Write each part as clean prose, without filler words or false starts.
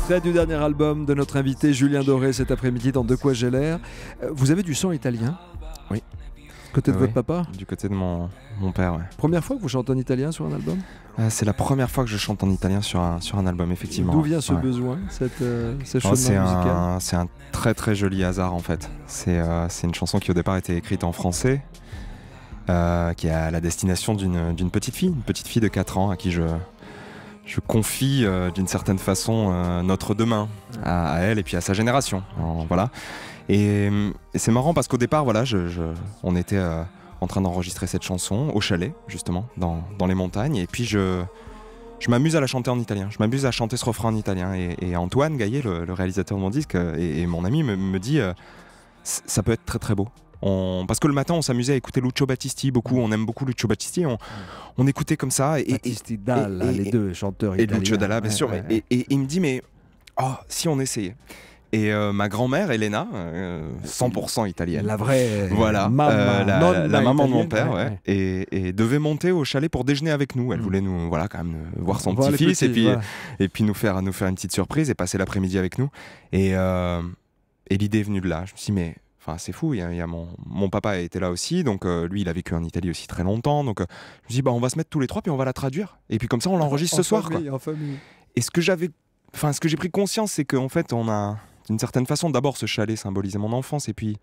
extrait du dernier album de notre invité Julien Doré cet après-midi dans De quoi j'ai l'air. Vous avez du sang italien? Oui. Côté de votre papa? Du côté de mon père, ouais. Première fois que vous chantez en italien sur un album? C'est la première fois que je chante en italien sur un album, effectivement. D'où vient ce besoin, ce cheminement musical? C'est un très très joli hasard en fait. C'est une chanson qui au départ était écrite en français, qui est à la destination d'une petite fille de 4 ans à qui je confie d'une certaine façon notre demain à elle et puis à sa génération. Voilà. Et c'est marrant parce qu'au départ, voilà, on était en train d'enregistrer cette chanson au chalet, justement, dans les montagnes. Et puis je m'amuse à la chanter en italien. Je m'amuse à chanter ce refrain en italien. Et Antoine Gaillet, le réalisateur de mon disque, et mon ami me dit ça peut être très très beau. Parce que le matin, on s'amusait à écouter Lucio Battisti beaucoup. On aime beaucoup Lucio Battisti. On écoutait comme ça. Battisti, Dalla, les deux chanteurs italiens. Et Lucio Dalla, bien sûr. Et il me dit, mais si on essayait. Et ma grand-mère, Elena, 100% italienne. La vraie maman, la maman de mon père, ouais. Et devait monter au chalet pour déjeuner avec nous. Elle voulait nous, quand même voir son petit-fils et puis nous faire une petite surprise et passer l'après-midi avec nous. Et l'idée est venue de là. Je me suis dit, mais c'est fou, il y a mon papa était là aussi, donc lui, il a vécu en Italie aussi très longtemps. Donc je me suis dit, on va se mettre tous les trois, puis on va la traduire. Et puis comme ça, on l'enregistre ce soir. En famille. Et ce que j'ai pris conscience, c'est qu'en fait, on a... D'une certaine façon, d'abord, ce chalet symbolisait mon enfance, et puis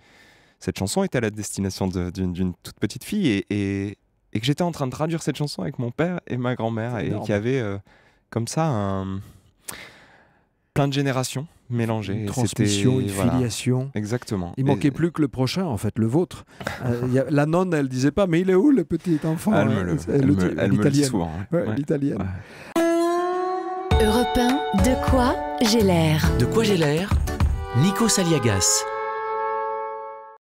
cette chanson était à la destination d'une toute petite fille, et que j'étais en train de traduire cette chanson avec mon père et ma grand-mère, et qu'il y avait comme ça plein de générations mélangées. Une transmission, une filiation. Exactement. Il manquait plus que le prochain, en fait, le vôtre. La nonne, elle disait pas, mais il est où le petit enfant? Elle me le dit souvent. L'italienne. Europe 1, de quoi j'ai l'air? De quoi j'ai l'air? Nico Saliagas.